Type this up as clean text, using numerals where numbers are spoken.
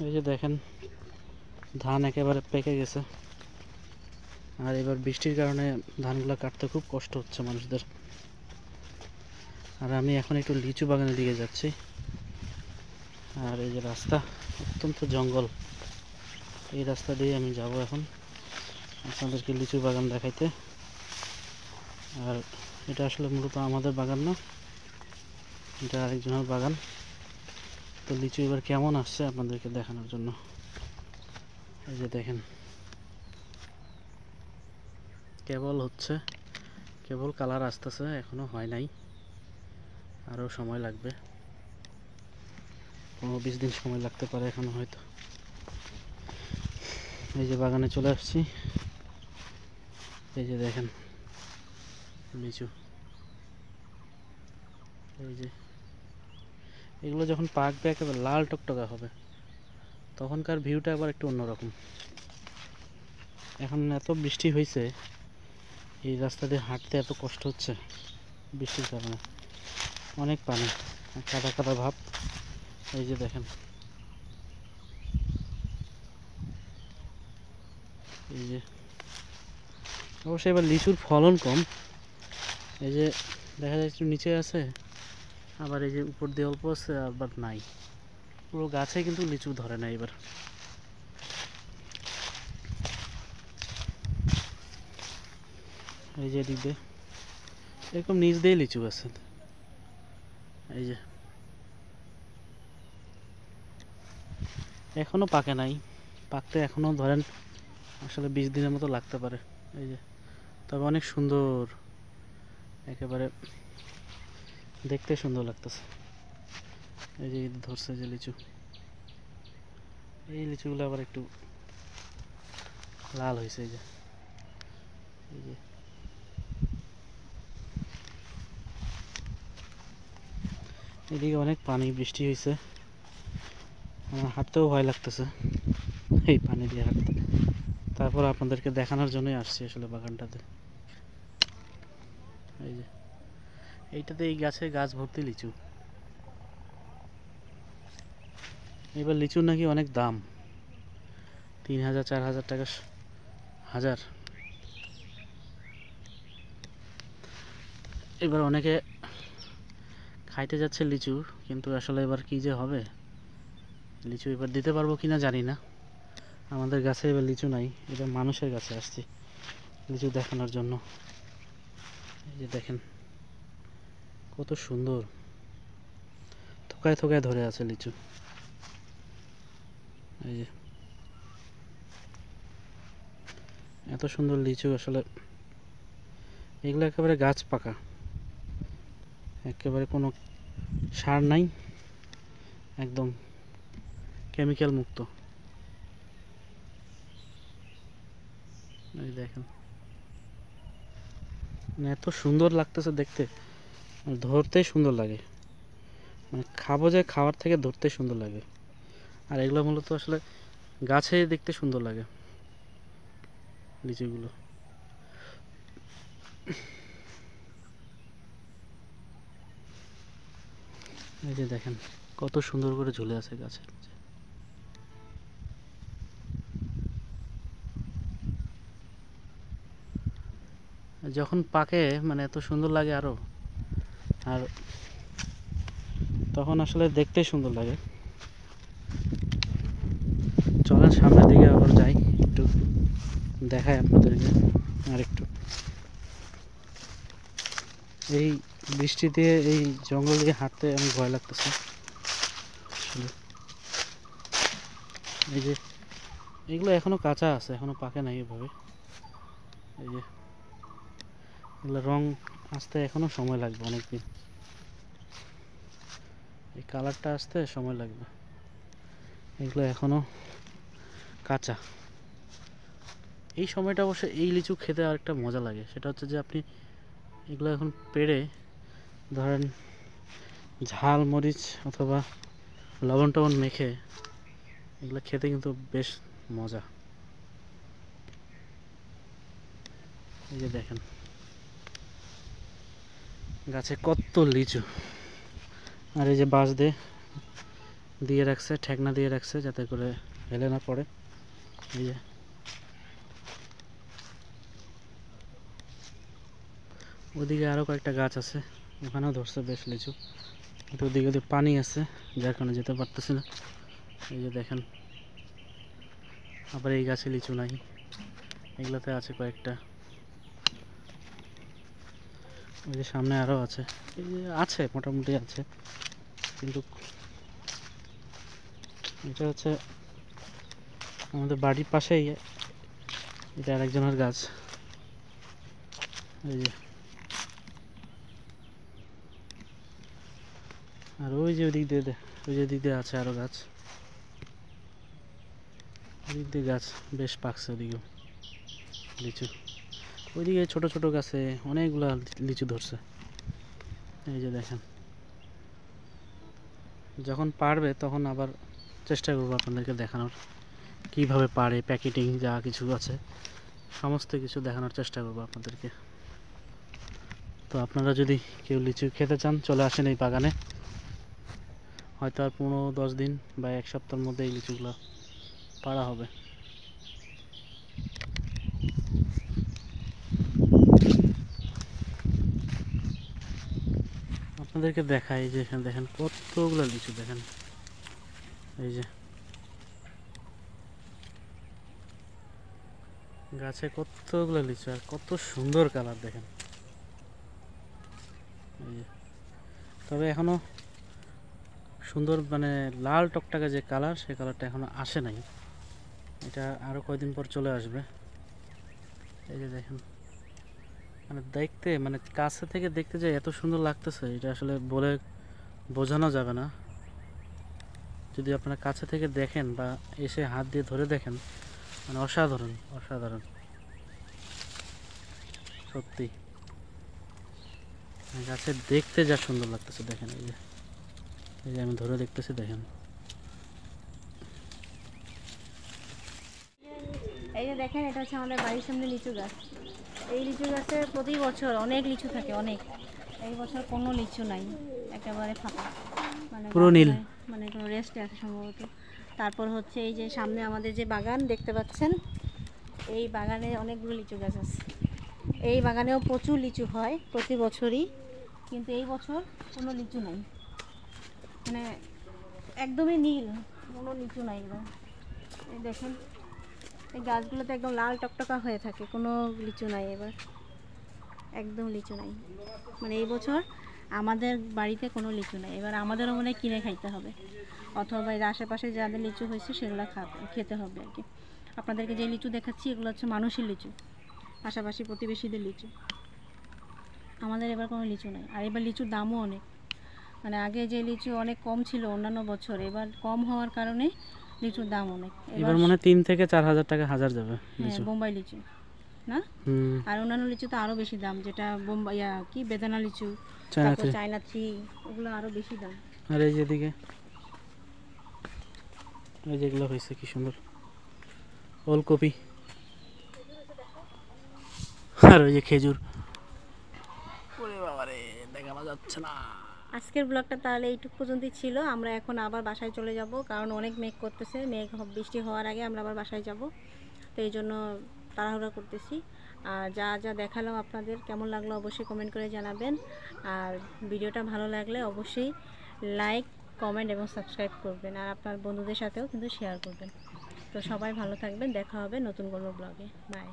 এই যে দেখেন ধান একেবারে পেকে গেছে, আর এবার বৃষ্টির কারণে ধানগুলো কাটতে খুব কষ্ট হচ্ছে মানুষদের। আর আমি এখন একটু লিচু বাগানের দিকে যাচ্ছি। আর এই যে রাস্তা অত্যন্ত জঙ্গল, এই রাস্তা দিয়ে আমি যাব এখন আপনাদেরকে লিচু বাগান দেখাইতে। আর এটা আসলে মূলত আমাদের বাগান না, এটা আরেকজনের বাগান। তো লিচু এবার কেমন আসছে আপনাদেরকে দেখানোর জন্য। এই যে দেখেন কেবল হচ্ছে, কেবল কালার আসতেছে, এখনো হয় নাই, আরও সময় লাগবে, 15-20 দিন সময় লাগতে পারে এখনো হয়তো। এই যে বাগানে চলে আসছি, এই যে দেখেন লিচু, এই যে এগুলো যখন পাকবে একেবারে লাল টকটকা হবে, তখনকার ভিউটা আবার একটু অন্যরকম। এখন এত বৃষ্টি হয়েছে, এই রাস্তা দিয়ে হাঁটতে এত কষ্ট হচ্ছে বৃষ্টির কারণে, অনেক পানি, কাদা কাদা ভাব। এই যে দেখেন, এই যে অবশ্যই এবার লিচুর ফলন কম, এই যে দেখা যায় একটু নিচে আছে, আবার এই যে উপর দিয়ে অল্প আছে, আবার নাই, পুরো গাছে কিন্তু লিচু ধরে না এবার। এই যে দিকে এরকম নিচ দিয়ে লিচু আছে, এই যে এখনো পাকে নাই, পাকতে এখনো ধরেন আসলে 20 দিনের মতো লাগতে পারে। এই যে তবে অনেক সুন্দর, একেবারে দেখতে সুন্দর লাগতেছে। এই যে ধরছে যে লিচু, এই লিচুগুলো আবার একটু লাল হয়েছে। এই যে এই যে এদিকে অনেক পানি, বৃষ্টি হয়েছে, আমার হাঁটতেও ভয় লাগতেছে এই পানি দিয়ে হাঁটতে। তারপর আপনাদেরকে দেখানোর জন্যই আসছি আসলে বাগানটাতে। এই যে এইটাতে এই গাছে গাছ ভর্তি লিচু। এবার লিচুর নাকি অনেক দাম, 3000-4000 টাকা হাজার। এবার অনেকে খাইতে যাচ্ছে লিচু, কিন্তু আসলে এবার কি যে হবে, লিচু এবার দিতে পারবো কিনা জানি না। আমাদের গাছে এবার লিচু নাই, এবার মানুষের গাছে আসছি লিচু দেখানোর জন্য। এই যে দেখেন কত সুন্দর, থোকায় থোকায় ধরে আছে লিচু। এই যে এত সুন্দর লিচু, আসলে এগুলো একেবারে গাছ পাকা, একেবারে কোনো সার নাই, একদম কেমিক্যাল মুক্ত। এই দেখেন মানে এত সুন্দর লাগতেছে দেখতে, ধরতেই সুন্দর লাগে, মানে খাবো যে খাওয়ার থেকে ধরতে সুন্দর লাগে। আর এগুলো মূলত আসলে গাছে দেখতে সুন্দর লাগে লিচুগুলো। এই যে দেখেন কত সুন্দর করে ঝুলে আছে গাছে, যখন পাকে মানে এত সুন্দর লাগে আরো, আর তখন আসলে দেখতে সুন্দর লাগে। চলেন সামনের দিকে আবার যাই, একটু দেখাই আপনাদেরকে আর একটু। এই বৃষ্টিতে এই জঙ্গল দিয়ে হাঁটতে অনেক ভয় লাগতেছে আসলে। এই যে এগুলো এখনো কাঁচা আছে, এখনো পাকে নাই এভাবে। এই যে এগুলো রং আসতে এখনো সময় লাগবে অনেকদিন, এই কালারটা আসতে সময় লাগবে, এগুলো এখনো কাঁচা। এই সময়টা অবশ্য এই লিচু খেতে আরেকটা মজা লাগে, সেটা হচ্ছে যে আপনি এগুলো এখন পেড়ে ধরেন ঝাল মরিচ অথবা লবণ টবণ মেখে এগুলো খেতে কিন্তু বেশ মজা। এই যে দেখেন গাছে কত লিচু, আর এই যে বাঁশ দিয়ে দিয়ে রাখছে, ঠেকনা দিয়ে রাখছে যাতে করে হেলে না পড়ে। এই যে ওদিকে আরও কয়েকটা গাছ আছে, ওখানেও ধরছে বেশ লিচু, কিন্তু ওদিকে পানি আছে যার কারণে যেতে পারতেছি না। এই যে দেখেন, আবার এই গাছে লিচু নাই, এগুলোতে আছে কয়েকটা। ওই যে সামনে আরও আছে, এই যে আছে মোটামুটি আছে, কিন্তু এটা হচ্ছে আমাদের বাড়ির পাশেই, এটা আরেকজনের গাছ। এই যে আর ওই যে ওদিক দিয়ে ওই যে দিক দিয়ে আছে আরো গাছ, ওদিক দিয়ে গাছ বেশ পাকছে ওদিকেও লিচু। ওইদিকে ছোট ছোট গাছে অনেকগুলা লিচু ধরছে। এই যে দেখেন, যখন পারবে তখন আবার চেষ্টা করবো আপনাদেরকে দেখানোর, কিভাবে পারে, প্যাকেটিং যা কিছু আছে সমস্ত কিছু দেখানোর চেষ্টা করবো আপনাদেরকে। তো আপনারা যদি কেউ লিচু খেতে চান চলে আসেন এই বাগানে, হয়তো আর 15-10 দিন বা 1 সপ্তাহের মধ্যে এই লিচুগুলো পাড়া হবে। আপনাদেরকে দেখাই যে এখানে দেখেন কতগুলো লিচু, দেখেন এই যে গাছে কতগুলো লিচু, আর কত সুন্দর কালার দেখেন। এই যে তবে এখনো সুন্দর মানে লাল টকটকে যে কালার, সেই কালারটা এখনো আসে নাই, এটা আরো কয়েকদিন পর চলে আসবে। এই যে দেখেন, মানে দেখতে, মানে কাছে থেকে দেখতে যে এত সুন্দর লাগতেছে এটা আসলে বলে বোঝানো যাবে না। যদি আপনারা কাছে থেকে দেখেন বা এসে হাত দিয়ে ধরে দেখেন, মানে অসাধারণ অসাধারণ সত্যি, গাছে দেখতে যা সুন্দর লাগতেছে দেখেন। এই যে আমি ধরে দেখতেছি, দেখেন এই যে দেখেন, এটা হচ্ছে আমাদের বাড়ির সামনে লিচু গাছ। এই লিচু গাছে প্রতি বছর অনেক লিচু থাকে, অনেক। এই বছর কোনো লিচু নাই, একেবারে ফাঁকা, মানে পুরো নীল, মানে কোনো রেস্টে আছে সম্ভবত। তারপর হচ্ছে এই যে সামনে আমাদের যে বাগান দেখতে পাচ্ছেন, এই বাগানে অনেকগুলো লিচু গাছ আছে। এই বাগানেও প্রচুর লিচু হয় প্রতি বছরই, কিন্তু এই বছর কোনো লিচু নাই, মানে একদমই নীল, কোনো লিচু নাই এবার। এই দেখেন, এই গাছগুলোতে একদম লাল টকটকা হয়ে থাকে, কোনো লিচু নাই এবার, একদম লিচু নাই। মানে এই বছর আমাদের বাড়িতে কোনো লিচু নাই, এবার আমাদেরও মনে হয় কিনে খাইতে হবে, অথবা এর আশেপাশে যাদের লিচু হয়েছে সেগুলো খেতে হবে আর কি। আপনাদেরকে যে লিচু দেখাচ্ছি এগুলো হচ্ছে মানুষের লিচু, পাশাপাশি প্রতিবেশীদের লিচু। আমাদের এবার কোনো লিচু নাই, আর এবার লিচুর দামও অনেক, মানে আগে যে লিচু অনেক কম ছিল অন্যান্য বছর, এবার কম হওয়ার কারণে লিচুর দাম অনেক। এবার মনে হয় 3 থেকে 4 হাজার টাকা হাজার যাবে লিচু। বোম্বাই লিচু না, আর অন্যান্য লিচু তো আরো বেশি দাম, যেটা বোম্বাই কি বেদানা লিচু, তারপর চায়না 3, ওগুলো আরো বেশি দাম। আর এই যেদিকে এই যেগুলো হয়েছে কি সুন্দর ওলকপি, আর ওই যে খেজুর, ওরে বাবারে দেখানো যাচ্ছে না। আজকের ব্লগটা তাহলে এইটুকু পর্যন্তই ছিল। আমরা এখন আবার বাসায় চলে যাব, কারণ অনেক মেঘ করতেছে, বৃষ্টি হওয়ার আগে আমরা আবার বাসায় যাব, তো এই জন্য তাড়াহুড়া করতেছি। আর যা যা দেখালাম আপনাদের কেমন লাগলো অবশ্যই কমেন্ট করে জানাবেন, আর ভিডিওটা ভালো লাগলে অবশ্যই লাইক, কমেন্ট এবং সাবস্ক্রাইব করবেন, আর আপনার বন্ধুদের সাথেও কিন্তু শেয়ার করবেন। তো সবাই ভালো থাকবেন, দেখা হবে নতুন কোনো ব্লগে। বাই।